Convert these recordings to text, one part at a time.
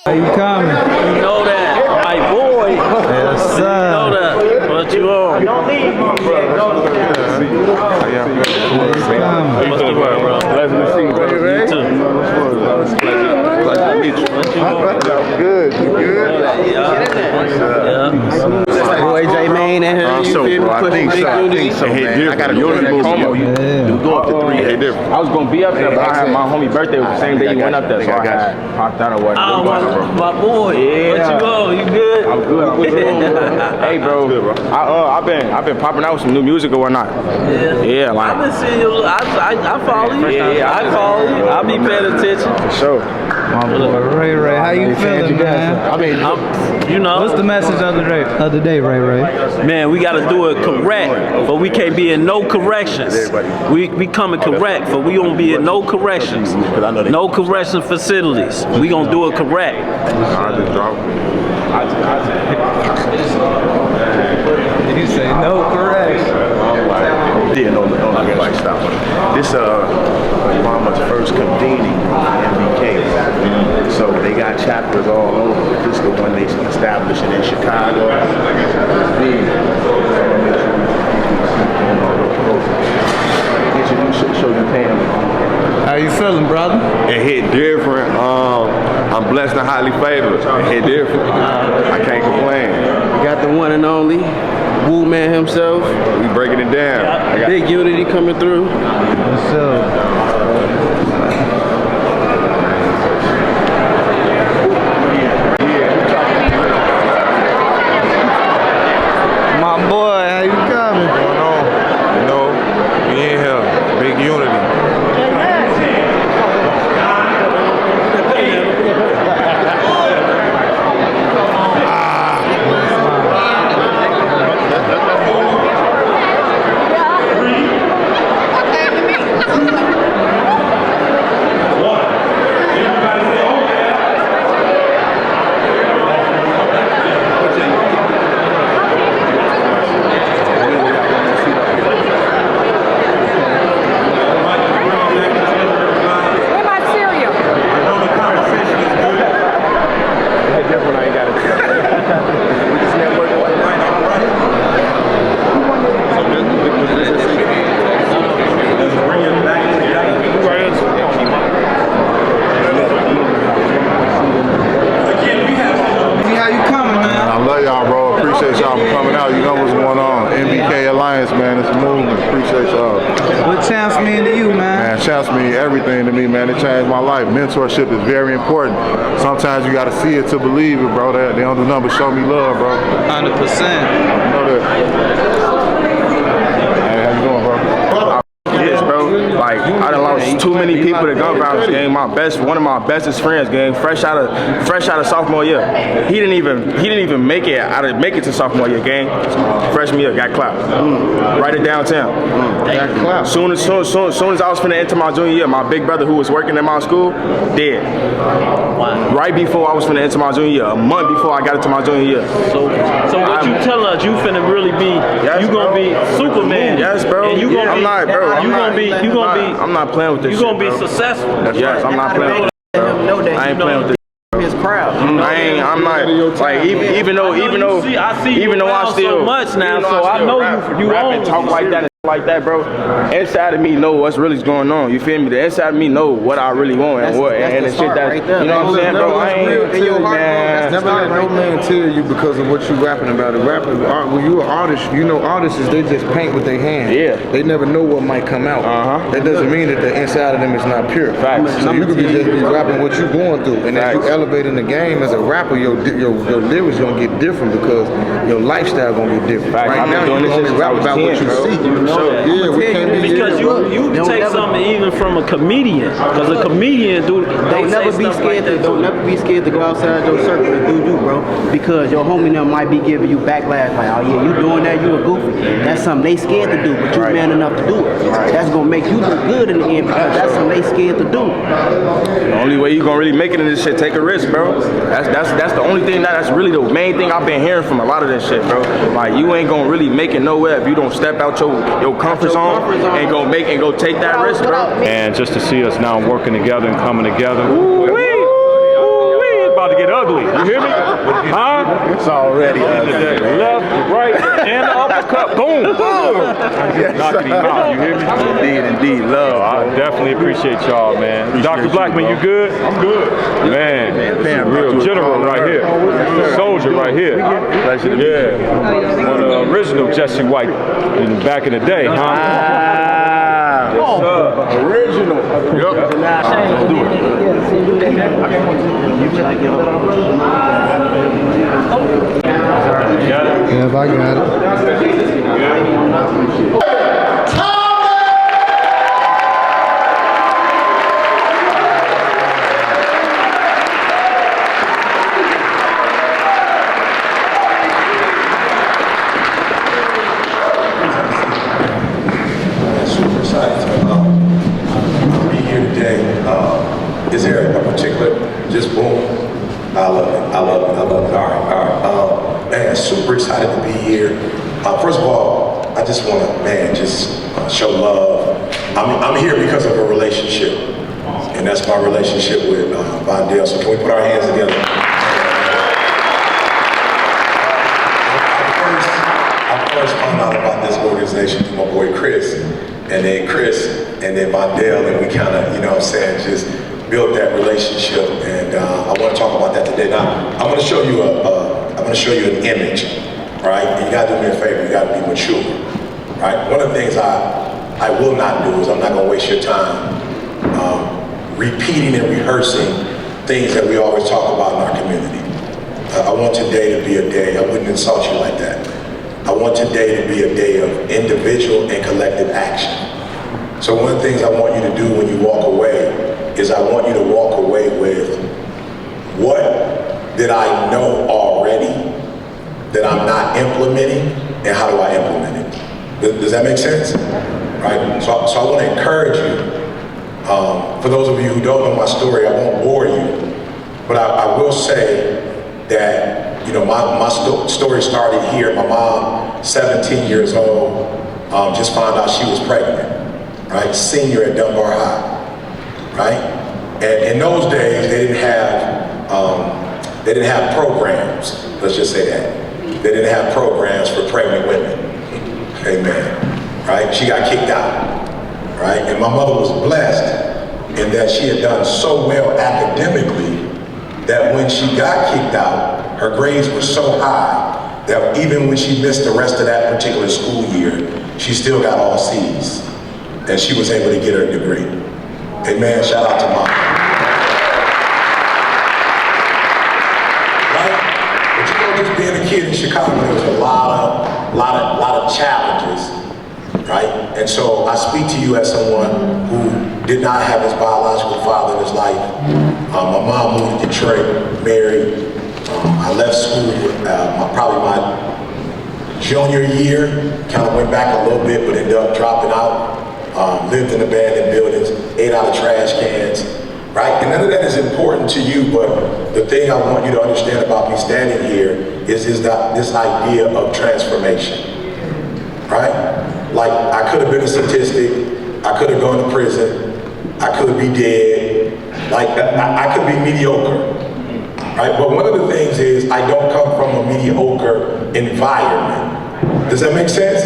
How you coming? You know that, my boy. Yes, sir. You know that. What you on? Don't leave, What's the word, bro? Pleasure to see you, bro. You too. Pleasure to meet you. Good. You good? Boy, J Main in here. I think so, man. I got a unit promo. You go up to 3. Hey, different. I was gonna be up there, but I had my homie birthday was the same day he went up there, so I had popped out or what. Oh, my boy. Yeah. What you on? You good? I'm good. Hey, bro. I've been popping out with some new music or whatnot. Yeah, like. I've been seeing you. I follow you. Yeah, I follow you. I'll be paying attention. For sure. My boy Ray Ray, how you feeling, man? I mean, You know. What's the message of the day, Ray Ray? Man, we got to do it correct, but we can't be in no corrections. We coming correct, but we won't be in no corrections. No correction facilities. We gonna do it correct. I just dropped. You say no correction. Yeah, no, like stop. This Obama's first convening MBK. So they got chapters all over. This is the one they establishing in Chicago. Show you Pam. How you feeling, brother? It hit different. I'm blessed and highly favored. It hit different. I can't complain. Got the one and only Woo Man himself. We breaking it down. Big unity coming through. What's up? My boy, how you coming? What's going on? You know, we in here. Big unity. Everything to me, man. It changed my life. Mentorship is very important. Sometimes you gotta see it to believe it, bro. They don't do nothing but show me love, bro. 100%. You know that. Hey, how you doing, bro? Yes, bro. Like I done lost too many people to gun violence game. One of my bestest friends, gang, fresh out of sophomore year. He didn't even make it to sophomore year, gang. Freshman year, got clapped. Right at downtown. Got clapped. Soon as I was finna enter my junior year, my big brother who was working at my school, dead. Wow. Right before I was finna enter my junior year, a month before I got into my junior year. So what you telling us? You finna really be? Yes, you gonna be Superman? Yes, bro. And you gonna be? I'm not, bro. I'm not playing with this. You shit, gonna be bro. successful? Yes, I'm not playing with this. Let him know that I ain't playing with this. his crowd. I'm not like even though I still so much now, so I know you rap own and talk like that. Like that, bro. Inside of me know what's really going on. You feel me? The inside of me know what I really want and the shit that right there. you know what I'm saying, bro. I ain't man. Never let no man tell you because of what you rapping about. When you an artist, you know artists they just paint with their hands. Yeah. They never know what might come out. That doesn't mean that the inside of them is not pure. Facts. So you could be rapping what you going through, and as you elevating the game as a rapper, your lyrics gonna get different because your lifestyle gonna get different. Facts. Right now, you can only rap about what you see. Yeah, we can't be because you can take something even from a comedian, because a comedian don't never be scared to go outside your circle and do you, bro. Because your homie now might be giving you backlash like, oh yeah, you doing that, you a goofy. That's something they scared to do, but you man enough to do it. That's gonna make you look good in the end because that's something they scared to do. The only way you gonna really make it in this shit, take a risk, bro. That's the only thing that's really the main thing I've been hearing from a lot of this shit, bro. Like you ain't gonna really make it nowhere if you don't step out your comfort zone and go take that risk, bro. And just to see us now working together and coming together. About to get ugly. You hear me? Huh? It's already Left, right, and the uppercut. Boom. Knocking him out. You hear me? Indeed. Love. I definitely appreciate y'all, man. Dr. Blackman, you good? I'm good. Man, real general right here. Soldier right here. Pleasure to meet you. One of the original Jesse White back in the day, huh? Original. Yep. Let's do it. Yeah, I got it. Super excited to be here today. Is there a particular, just boom? I love it. All right. Man, super excited to be here. First of all, I just want to, just show love. I'm here because of a relationship, and that's my relationship with Vondell. So can we put our hands together? I first found out about this organization through my boy Chris, and then Vondell, and we kind of, just built that relationship. And I want to talk about that today. Now, I'm going to show you an image, right? And you got to do me a favor. You got to be mature, right? One of the things I will not do is I'm not going to waste your time repeating and rehearsing things that we always talk about in our community. I want today to be a day. I wouldn't insult you like that. I want today to be a day of individual and collective action. So one of the things I want you to do when you walk away is I want you to walk away with what did I know already that I'm not implementing, and how do I implement it? Does that make sense? Right? So I want to encourage you. For those of you who don't know my story, I won't bore you, but I will say that my story started here. My mom, 17 years old, just found out she was pregnant, right? Senior at Dunbar High, right? And in those days, they didn't have programs. Let's just say that. They didn't have programs for pregnant women. Amen. Right? She got kicked out, right? And my mother was blessed in that she had done so well academically that when she got kicked out, her grades were so high that even when she missed the rest of that particular school year, she still got all C's, and she was able to get her degree. Amen, shout out to Mom. Right? But just being a kid in Chicago, there was a lot of challenges, right? And so I speak to you as someone who did not have his biological father in his life. My mom moved to Detroit, married. I left school probably my junior year, kind of went back a little bit, but ended up dropping out. Lived in abandoned buildings, ate out of trash cans, right? And none of that is important to you, but the thing I want you to understand about me standing here is this idea of transformation, right? Like, I could have been a statistic, I could have gone to prison, I could be dead, like, I could be mediocre, right? But one of the things is I don't come from a mediocre environment. Does that make sense?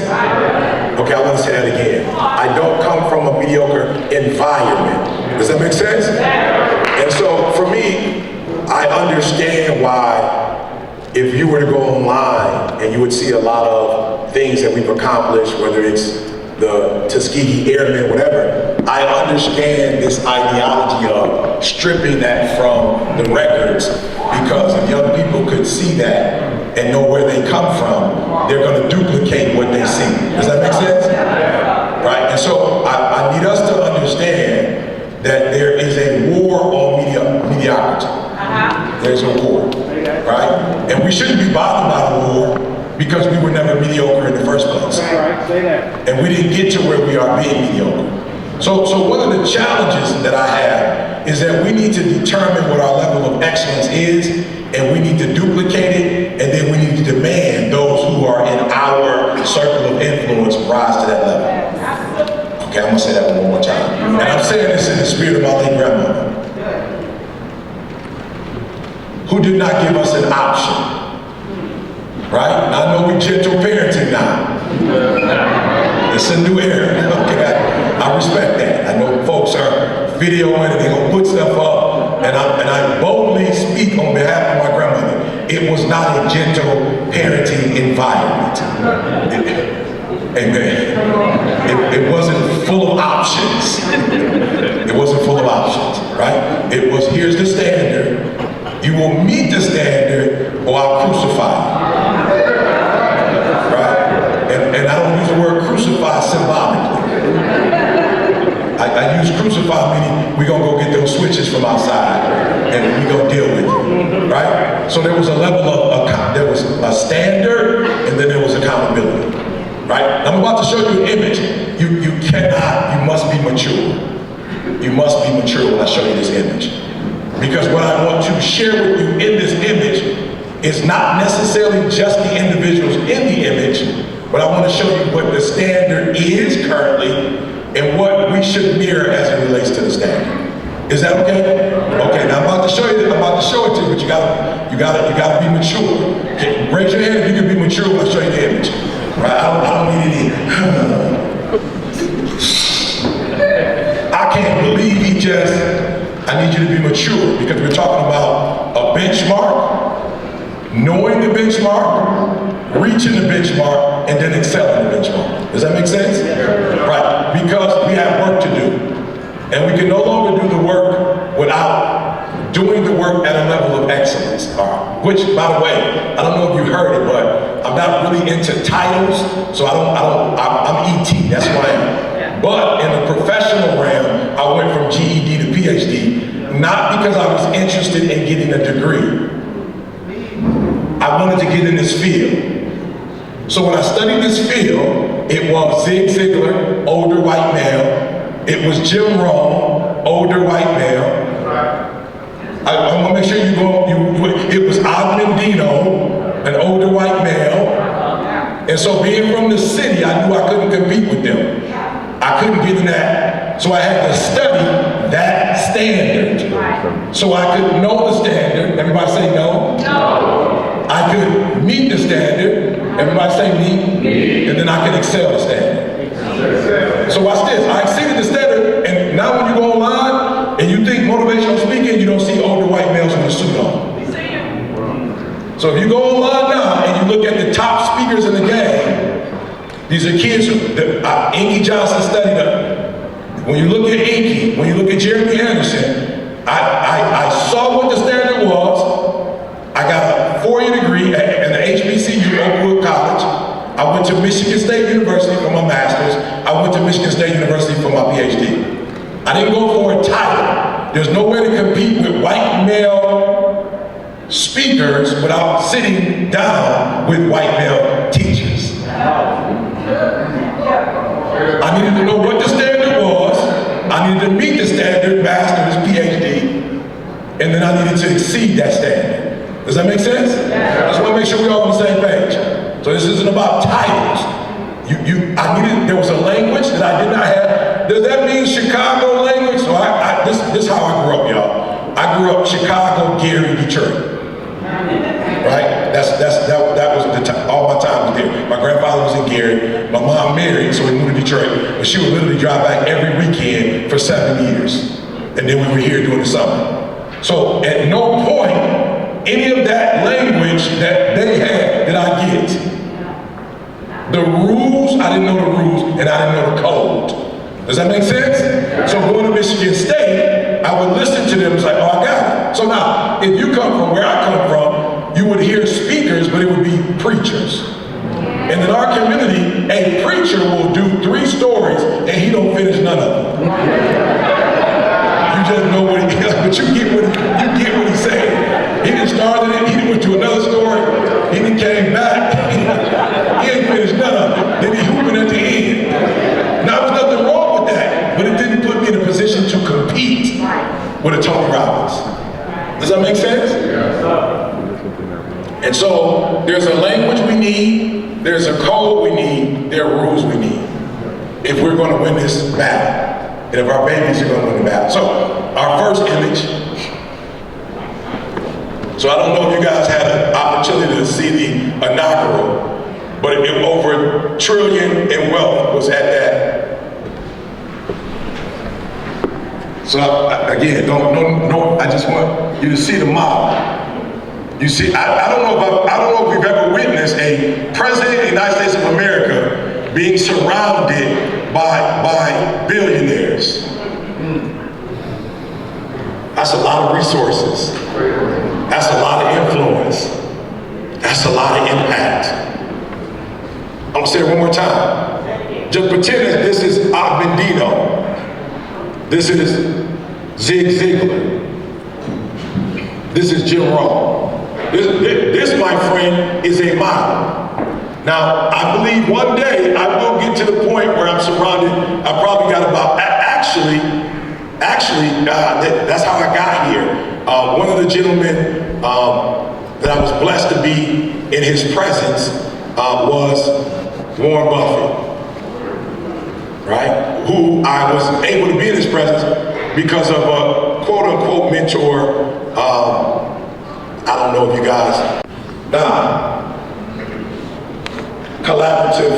Okay, I want to say that again. I don't come from a mediocre environment. Does that make sense? And so for me, I understand why if you were to go online and you would see a lot of things that we've accomplished, whether it's the Tuskegee Airmen, whatever, I understand this ideology of stripping that from the records, because if young people could see that and know where they come from, they're going to duplicate what they see. Does that make sense? Right? And so I need us to understand that there is a war on mediocrity. There's a war, right? And we shouldn't be bothered by the war because we were never mediocre in the first place. And we didn't get to where we are being mediocre. So one of the challenges that I have is that we need to determine what our level of excellence is, and we need to duplicate it, and then we need to demand those who are in our circle of influence rise to that level. Okay, I'm gonna say that one more time. And I'm saying this in the spirit of my late grandmother, who did not give us an option. Right? I know we gentle parenting now. It's a new era. Okay, I respect that. I know folks are videoing and they're gonna put stuff up, and I boldly speak on behalf of my grandmother. It was not a gentle parenting environment. Amen. It wasn't full of options. It wasn't full of options, right? It was, here's the standard. You will meet the standard or I'll crucify you. Right? And I don't use the word crucify symbolically. I use crucify meaning we're gonna go get those switches from outside and we're gonna deal with you, right? So there was a level of, there was a standard and then there was accountability, right? I'm about to show you an image. You must be mature. You must be mature when I show you this image. Because what I want to share with you in this image is not necessarily just the individuals in the image, but I want to show you what the standard is currently and what we should mirror as it relates to the standard. Is that okay? Okay, now I'm about to show you that. I'm about to show it to you, but you gotta be mature. Okay, raise your hand if you can be mature when I show you the image. Right? I don't need any. I can't believe I need you to be mature because we're talking about a benchmark, knowing the benchmark, reaching the benchmark, and then excelling the benchmark. Does that make sense? Right, because we have work to do. And we can no longer do the work without doing the work at a level of excellence. Which, by the way, I don't know if you heard it, but I'm not really into titles, so I'm ET, that's who I am. But in the professional realm, I went from GED to PhD, not because I was interested in getting a degree. I wanted to get in this field. So when I studied this field, it was Zig Ziglar, older white male. It was Jim Rohn, older white male. I want to make sure it was Ogmandino, an older white male. And so being from the city, I knew I couldn't compete with them. I couldn't get in that. So I had to study that standard. So I could know the standard. Everybody say no? No. I could meet the standard. Everybody say meet. And then I could excel the standard. So watch this. I exceeded the standard, and now when you go online and you think motivational speaking, you don't see older white males with a suit on. So if you go online now and you look at the top speakers in the game, these are kids that Inky Johnson studied up. When you look at Inky, when you look at Jeremy Anderson, I saw what the standard was. I got a 4-year degree at the HBCU, Oakwood College. I went to Michigan State University for my master's. I went to Michigan State University for my PhD. I didn't go for a title. There's no way to compete with white male speakers without sitting down with white male teachers. I needed to know what the standard was. I needed to meet the standard, master's, PhD, and then I needed to exceed that standard. Does that make sense? I just want to make sure we're all on the same page. So this isn't about titles. There was a language that I did not have. Does that mean Chicago language? So this is how I grew up, y'all. I grew up Chicago, Gary, Detroit. Right? That was all my time was there. My grandfather was in Gary. My mom married, so we moved to Detroit. But she would literally drive back every weekend for 7 years. And then we were here during the summer. So at no point, any of that language that they had did I get. The rules, I didn't know the rules, and I didn't know the code. Does that make sense? So going to Michigan State, I would listen to them, it's like, oh, I got it. So now, if you come from where I come from, you would hear speakers, but it would be preachers. And in our community, a preacher will do 3 stories, and he don't finish none of them. You just know what he, but you get what he's saying. He done started it, he done went to another story, he done came back, he ain't finished none of it. Then he hooping at the end. Now there's nothing wrong with that, but it didn't put me in a position to compete with a Tony Robbins. Does that make sense? And so there's a language we need, there's a code we need, there are rules we need if we're going to win this battle. And if our babies are going to win the battle. So our first image. So So I don't know if you guys had an opportunity to see the inaugural, but over $1 trillion in wealth was at that. So again, I just want you to see the model. You see, I don't know if we've ever witnessed a president of the United States of America being surrounded by billionaires. That's a lot of resources. That's a lot of influence. That's a lot of impact. I'm gonna say it one more time. Just pretend that this is Bendino. This is Zig Ziglar. This is Jim Rohn. This, my friend, is a model. Now, I believe one day I will get to the point where I'm surrounded. I probably got about, actually, that's how I got here. One of the gentlemen that I was blessed to be in his presence was Warren Buffett, right? Who I was able to be in his presence because of a quote unquote mentor. I don't know if you guys, collaborative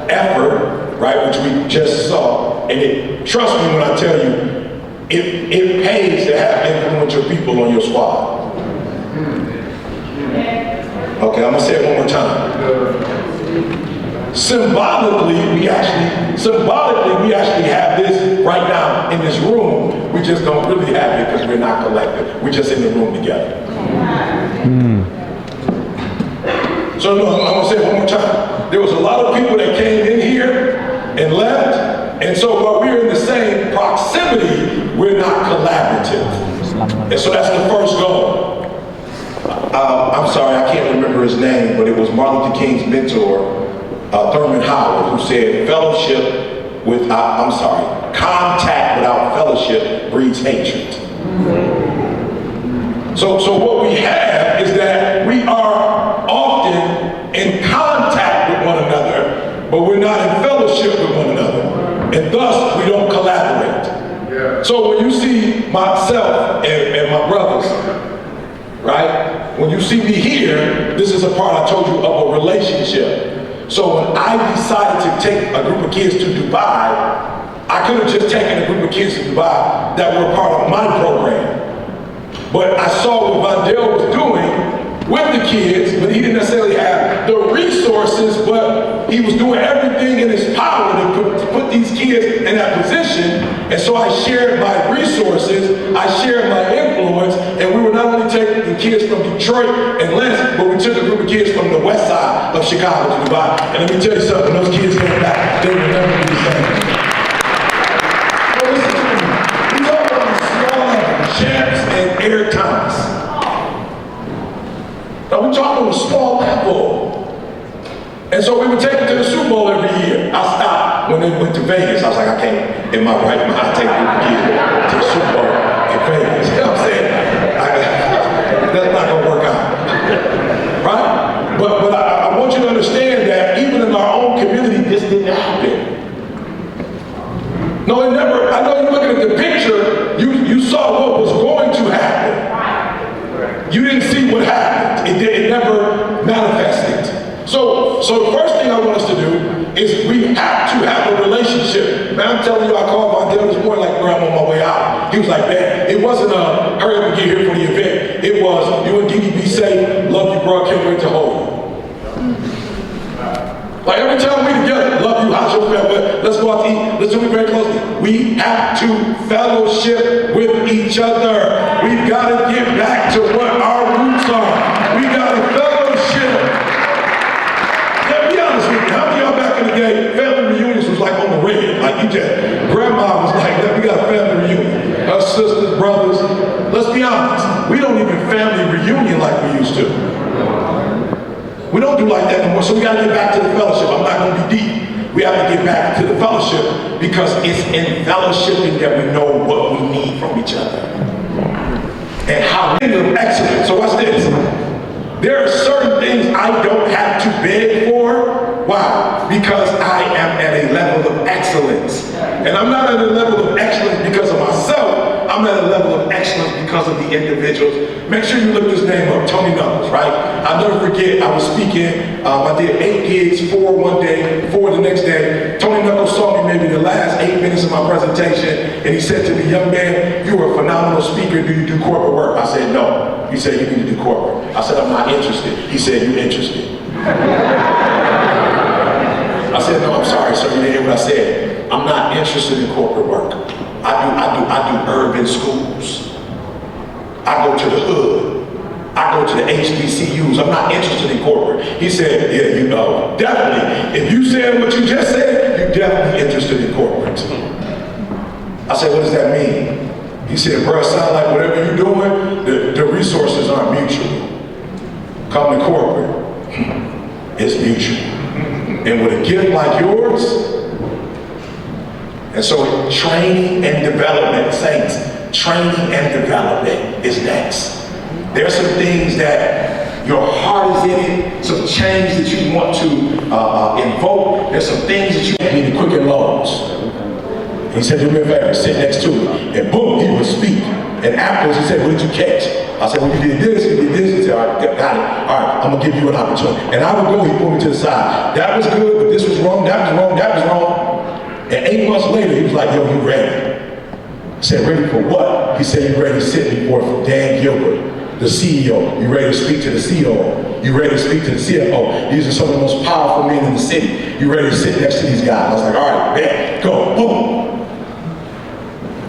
effort, right, which we just saw, and trust me when I tell you, it pays to have influential people on your squad. Okay, I'm gonna say it one more time. Symbolically, we actually have this right now in this room. We just don't really have it because we're not collective. We're just in the room together. So no, I'm gonna say it one more time. There was a lot of people that came in here and left, and so while we're in the same proximity, we're not collaborative. And so that's the first goal. I'm sorry, I can't remember his name, but it was Martin Luther King's mentor, Thurman Howard, who said, contact without fellowship breeds hatred. So what we have is that we are often in contact with one another, but we're not in fellowship with one another, and thus we don't collaborate. Yeah. So when you see myself and my brothers, right? When you see me here, this is a part I told you of a relationship. So when I decided to take a group of kids to Dubai, I could have just taken a group of kids to Dubai that were part of my program. But I saw what Vondell was doing with the kids, but he didn't necessarily have the resources, but he was doing everything in his power to put these kids in that position. And so I shared my resources, I shared my influence, and we were not only taking the kids from Detroit and Lansing, but we took a group of kids from the west side of Chicago to Dubai. And let me tell you something, those kids came back, they will never be the same. So listen to me, we talk about the small level, Champs and Eric Thomas. Now we're talking on a small level. And so we would take them to the Super Bowl every year. I stopped when they went to Vegas. I was like, I can't, in my right mind, take a group of kids to the Super Bowl in Vegas. You know what I'm saying? That's not gonna work out. Right? But I want you to understand that even in our own community, this didn't happen. No, it never, I know you're looking at the picture, you saw what was going to happen. You didn't see what happened. It never manifested. So the first thing I want us to do is we have to have a relationship. Man, I'm telling you, I called Vondell this morning like, bro, I'm on my way out. He was like, man, it wasn't a hurry up and get here for the event. It was, you and Didi be safe, love you, bro, can't wait to hold you. Like every time we together, love you, how's your family? Let's go out to eat, let's do it very closely. We have to fellowship with each other. We've got to get back to what our roots are. We got to fellowship. Yeah, be honest with me. How many of y'all back in the day, family reunions was like on the red? Like you just, grandma was like, we got a family reunion. Our sisters, brothers. Let's be honest. We don't even family reunion like we used to. We don't do like that anymore, so we got to get back to the fellowship. I'm not going to be deep. We have to get back to the fellowship because it's in fellowshipping that we know what we need from each other. And how we live excellent. So watch this. There are certain things I don't have to beg for. Why? Because I am at a level of excellence. And I'm not at a level of excellence because of myself. I'm at a level of excellence excellence because of the individuals. Make sure you look this name up, Tony Knuckles, right? I'll never forget, I was speaking, I did 8 gigs, 4 one day, 4 the next day. Tony Knuckles saw me maybe the last 8 minutes of my presentation, and he said to me, young man, you are a phenomenal speaker, do you do corporate work? I said, no. He said, you need to do corporate. I said, I'm not interested. He said, you interested. I said, no, I'm sorry, sir, you didn't hear what I said. I'm not interested in corporate work. I do urban schools. I go to the hood. I go to the HBCUs. I'm not interested in corporate. He said, yeah, you know, definitely. If you said what you just said, you're definitely interested in corporate. I said, what does that mean? He said, bro, it sounds like whatever you're doing, the resources aren't mutual. Come to corporate, it's mutual. And with a gift like yours, and so training and development, saints, training and development is next. There's some things that your heart is in it, some change that you want to invoke. There's some things that you need to quicken loans. He said, do me a favor, sit next to me. And boom, he would speak. And afterwards he said, what did you catch? I said, well, you did this, you did this. He said, all right, got it. All right, I'm gonna give you an opportunity. And I would go, he pulled me to the side. That was good, but this was wrong, that was wrong, that was wrong. And 8 months later, he was like, yo, you ready? I said, ready for what? He said, you ready to sit before Dan Gilbert, the CEO. You ready to speak to the CEO? You ready to speak to the CFO? These are some of the most powerful men in the city. You ready to sit next to these guys? I was like, all right, bet, go, boom.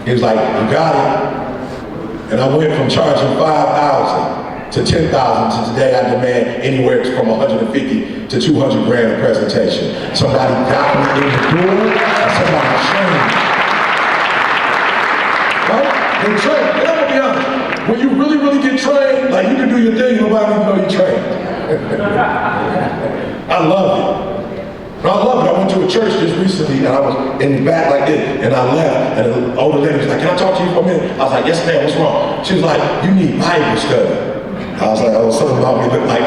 He was like, you got it. And I went from charging $5,000 to $10,000 to today I demand anywhere from 150 to 200 grand a presentation. Somebody got me in the door and somebody trained me. Right? They train. And I'm gonna be honest, when you really, really get trained, like you can do your thing, nobody even know you trained. I love it. I love it. I went to a church just recently and I was in the back like this and I left and the older lady was like, can I talk to you for a minute? I was like, yes ma'am, what's wrong? She was like, you need Bible study. I was like, oh, something about me look like I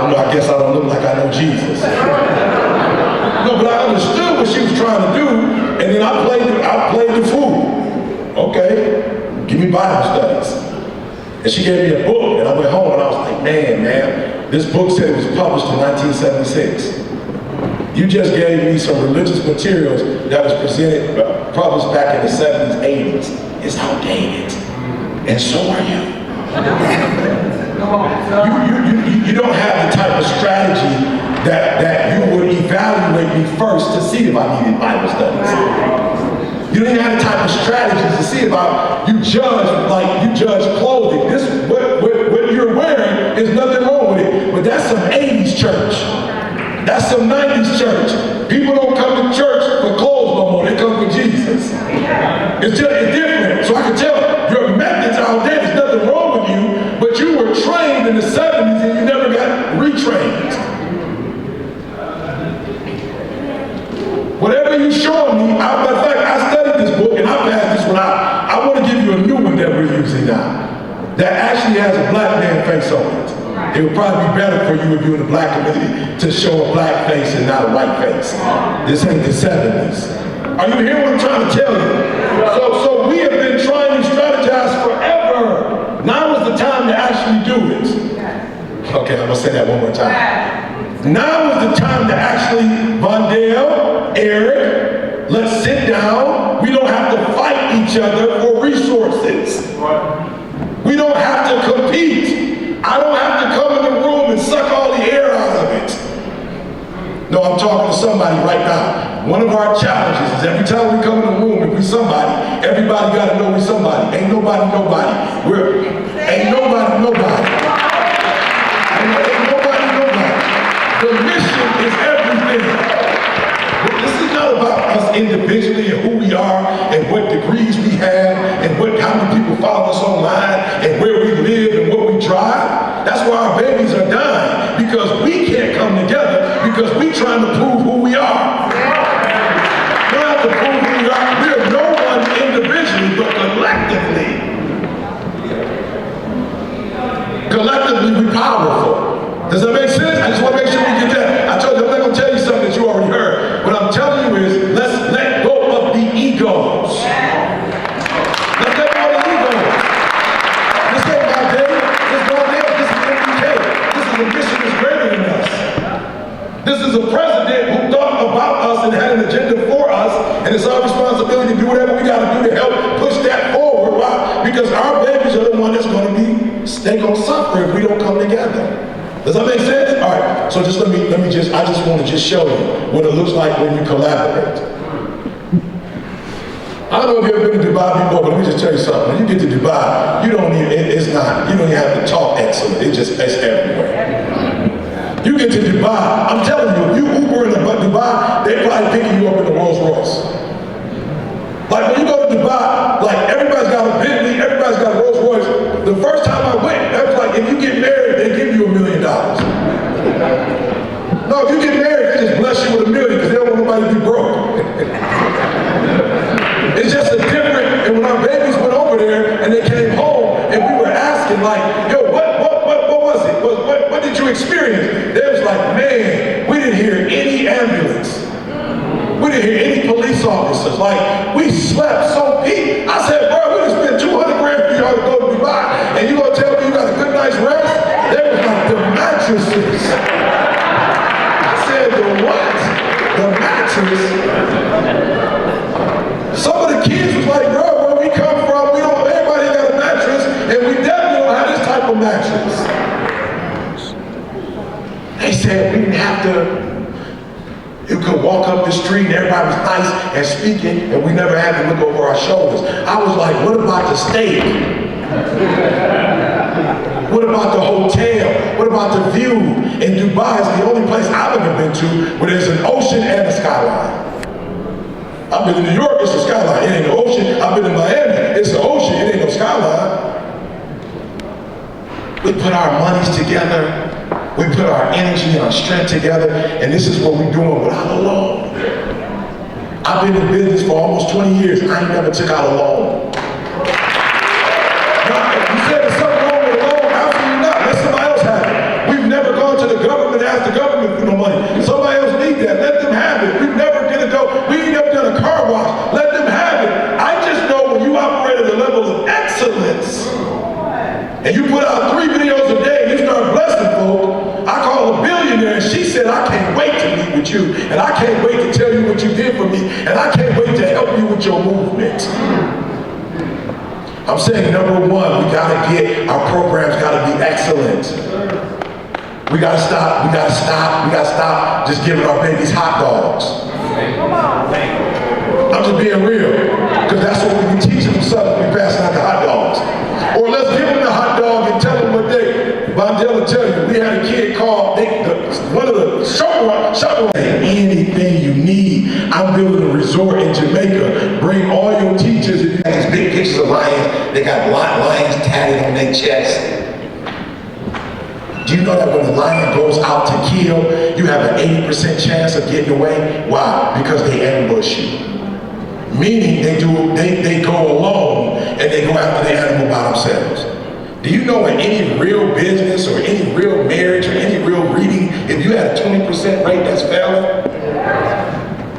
don't know, I guess I don't look like I know Jesus. No, but I understood what she was trying to do and then I played the fool. Okay, give me Bible studies. And she gave me a book and I went home and I was like, man, this book said it was published in 1976. You just gave me some religious materials that was published back in the 70s, 80s. It's outdated. And so are you. You don't have the type of strategy that you would evaluate me first to see if I needed Bible studies. You don't even have the type of strategies to see about you judge like you judge clothing. This what you're wearing is nothing wrong with it, but that's some 80s church. That's some 90s church. People don't come to church for clothes no more. They come for Jesus. It's different. So I can tell your methods out there. There's nothing wrong with you, but you were trained in the 70s and you never got retrained. Whatever you showing me, matter of fact, I studied this book and I passed this one out. I want to give you a new one that we're using now that actually has a black man face on it. It would probably be better for you if you're in the black community to show a black face and not a white face. This ain't the 70s. Are you hearing what I'm trying to tell you? So we have been trying to strategize forever. Now is the time to actually do it. Okay, I'm gonna say that one more time. Now is the time to actually, Vondale, Eric, let's sit down. We don't have to fight each other for resources. We don't have to compete. I don't have to come in the room and suck all the air out of it. No, I'm talking to somebody right now. One of our challenges is every time we come in the room, if we somebody, everybody got to know we somebody. Ain't nobody nobody. Ain't nobody nobody. Ain't nobody nobody. The mission is everything. This is not about us individually and who we are and what degrees we have and how many people follow us online and where we live and what we drive. That's why our babies are dying, because we can't come together because we're trying to prove who we are. We don't have to prove who we are. We are no one individually, but collectively. Collectively, we're powerful. Does that make sense? I just want to make sure we get that. I told you, I'm not going to tell you something that you already heard. What I'm telling you is, let's let go of the egos. our babies are the one that's going to be, they going to suffer if we don't come together. Does that make sense? All right, so just let me I just want to just show you what it looks like when you collaborate. I don't know if you've ever been to Dubai before, but let me just tell you something. When you get to Dubai, you don't even have to talk excellent. It's everywhere. You get to Dubai, I'm telling you, if you Uber in Dubai, they're probably picking you up in the Rolls Royce. Like when you go to Dubai, like everybody's got a Bentley, everybody's got a Rolls Royce. The first time I went, that was like, if you get married, they give you $1 million. No, if you get married, they just bless you with $1 million because they don't want nobody to be broke. It's just a different, and when our babies went over there and they came home and we were asking like, yo, what was it? What did you experience? They was like, man, we didn't hear any ambulance. We didn't hear any police officers. Like, we slept so peak. I said, bro, we just spent $200 grand for y'all to go to Dubai, and you gonna tell me you got a good night's rest? They was like, the mattresses. I said, the what? The mattress? Some of the kids was like, bro, where we come from, everybody got a mattress, and we definitely don't have this type of mattress. They said we didn't have to, you could walk up the street and everybody was nice and speaking, and we never had to look over our shoulders. I was like, what about the steak? What about the hotel? What about the view? In Dubai, it's the only place I've ever been to where there's an ocean and a skyline. I've been in New York, it's a skyline, it ain't no ocean. I've been in Miami, it's an ocean, it ain't no skyline. We put our monies together, we put our energy and our strength together, and this is what we're doing without a loan. I've been in business for almost 20 years, I ain't never took out a loan. Now, you said there's something wrong with a loan, absolutely not, let somebody else have it. We've never gone to the government and asked the government for no money. Somebody else needs that, let them have it. We've never we ain't never done a car wash, let them have it. I just know when you operate at a level of excellence, and you put out 3 videos a day and you start blessing folk, I call a billionaire and she said, I can't wait to meet with you, and I can't wait to tell you what you did for me, and I can't wait to help you with your movement. I'm saying number one, our programs gotta be excellent. We gotta stop just giving our babies hot dogs. I'm just being real, because that's what we be teaching them something, we passing out the hot dogs. Or let's give them the hot dog and tell them what Mondale will tell you, we had a kid called, one of the shop anything you need. I'm building a resort in Jamaica, bring all your teachers, and you have these big pictures of lions, they got lions tatted on their chest. Do you know that when a lion goes out to kill, you have an 80% chance of getting away? Why? Because they ambush you. Meaning they go alone and they go after the animal by themselves. Do you know in any real business or any real marriage or any real reading, if you had a 20% rate, that's failing?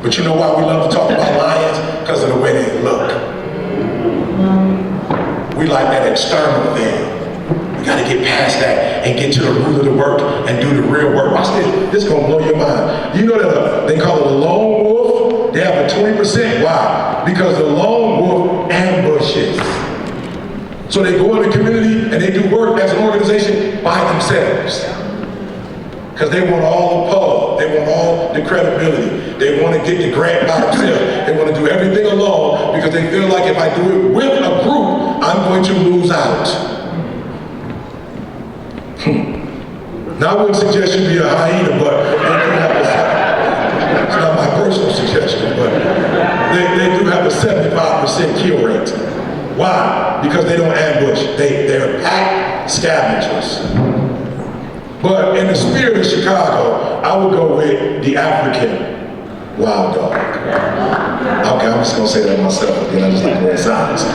But you know why we love to talk about lions? Because of the way they look. We like that external thing. We gotta get past that and get to the root of the work and do the real work. Watch this, this is gonna blow your mind. You know that they call it a lone wolf? They have a 20%, why? Because the lone wolf ambushes. So they go in the community and they do work as an organization by themselves. Because they want all the pub, they want all the credibility, they want to get the grant by themselves, they want to do everything alone because they feel like if I do it with a group, I'm going to lose out. Now I wouldn't suggest you be a hyena, but it's not my personal suggestion, but they do have a 75% kill rate. Why? Because they don't ambush. They're pack scavengers. But in the spirit of Chicago, I would go with the African wild dog. Okay, I'm just gonna say that myself again. I just like the way it sounds.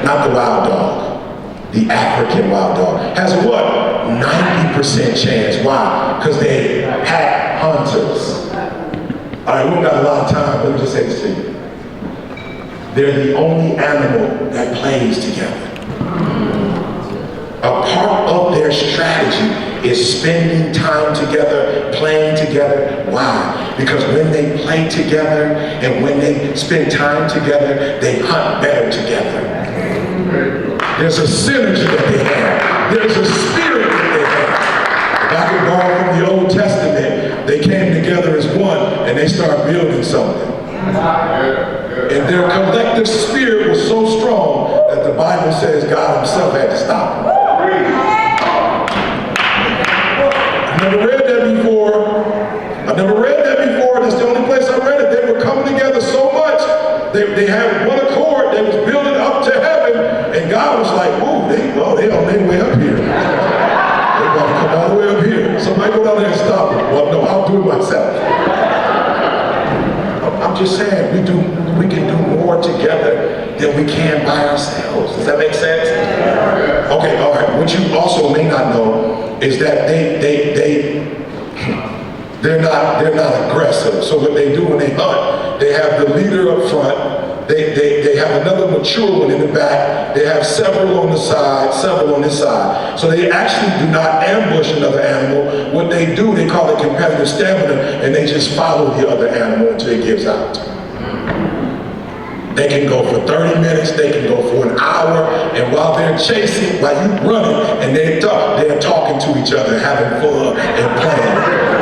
Not the wild dog. The African wild dog has what? 90% chance. Why? Because they pack hunters. All right, we don't got a lot of time, but let me just say this to you. They're the only animal that plays together. A part of their strategy is spending time together, playing together. Why? Because when they play together and when they spend time together, they hunt better together. There's a synergy that they have. There's a spirit that they have. If I could borrow from the Old Testament, they came together as one and they started building something. And their collective spirit was so strong that the Bible says God himself had to stop them. I've never read that before. That's the only place I read it. They were coming together so much. They had one accord. They was building up to heaven. And God was like, ooh, they on their way up here. They about to come all the way up here. Somebody go down there and stop them. Well, no, I'll do it myself. I'm just saying, we can do more together than we can by ourselves. Does that make sense? Okay, all right. What you also may not know is that they're not aggressive. So what they do when they hunt, they have the leader up front. They have another mature one in the back. They have several on the side, several on this side. So they actually do not ambush another animal. What they do, they call it competitive stamina, and they just follow the other animal until it gives out. They can go for 30 minutes, they can go for an hour, and while they're chasing, while you running, and they're talking to each other, having fun and playing.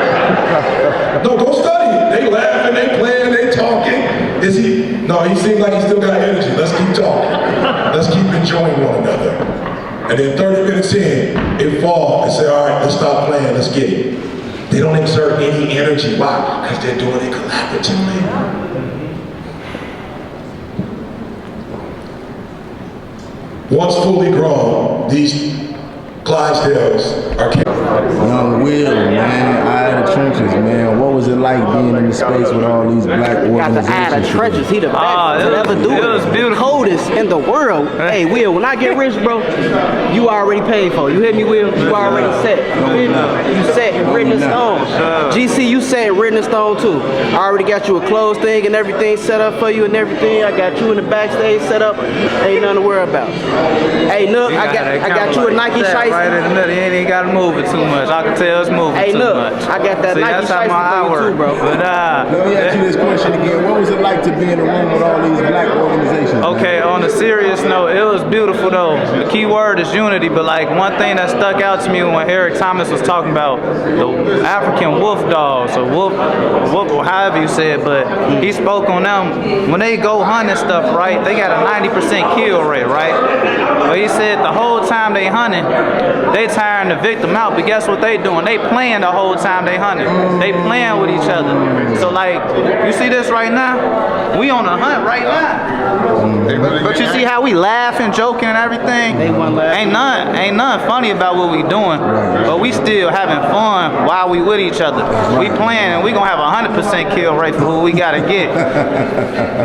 No, go study it. They laughing, they playing, they talking. Is he? No, he seems like he still got energy. Let's keep talking. Let's keep enjoying one another. And then 30 minutes in, it falls and say, all right, let's stop playing, let's get it. They don't exert any energy. Why? Because they're doing it collaboratively. Once fully grown, these Clydesdales are Young Will, man, eye of the trenches, man. What was it like being in the space with all these black organizations? Got the eye of the trenches. He the best to ever do it. It was beautiful. Coldest in the world. Hey, Will, when I get rich, bro, you already paid for it. You hear me, Will? You already set. You hear me? You set and written in stone. GC, you set and written in stone too. I already got you a clothes thing and everything set up for you and everything. I got you in the backstage set up. Ain't nothing to worry about. Hey, look, I got you a Nike shirt. Right in the middle, you ain't even gotta move it too much. I can tell it's moving Hey, too look, much. I got that See, Nike that's how shirt my eye for you too, work. bro. But Let me ask you this question again. What was it like to be in a room with all these black organizations? okay, on a serious note, it was beautiful though. The key word is unity, but like one thing that stuck out to me when Eric Thomas was talking about the African wolf dogs, or wolf, however you say it, but he spoke on them. When they go hunt and stuff, right, they got a 90% kill rate, right? But he said the whole time they hunting, they tiring the victim out, but guess what they doing? They playing the whole time they hunting. They playing with each other. So like, you see this right now? We on a hunt right now. But you see how we laughing, joking and everything? They wasn't laughing. Ain't nothing funny about what we doing, but we still having fun while we with each other. We playing and we gonna have a 100% kill rate for who we gotta get.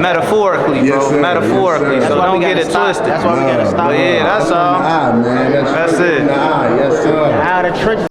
Metaphorically, bro. Yes, sir. Metaphorically. Yes, sir. So don't get it twisted. That's why we gotta stop. But yeah, that's all. Man, That's it. Yes, sir. Out of the trenches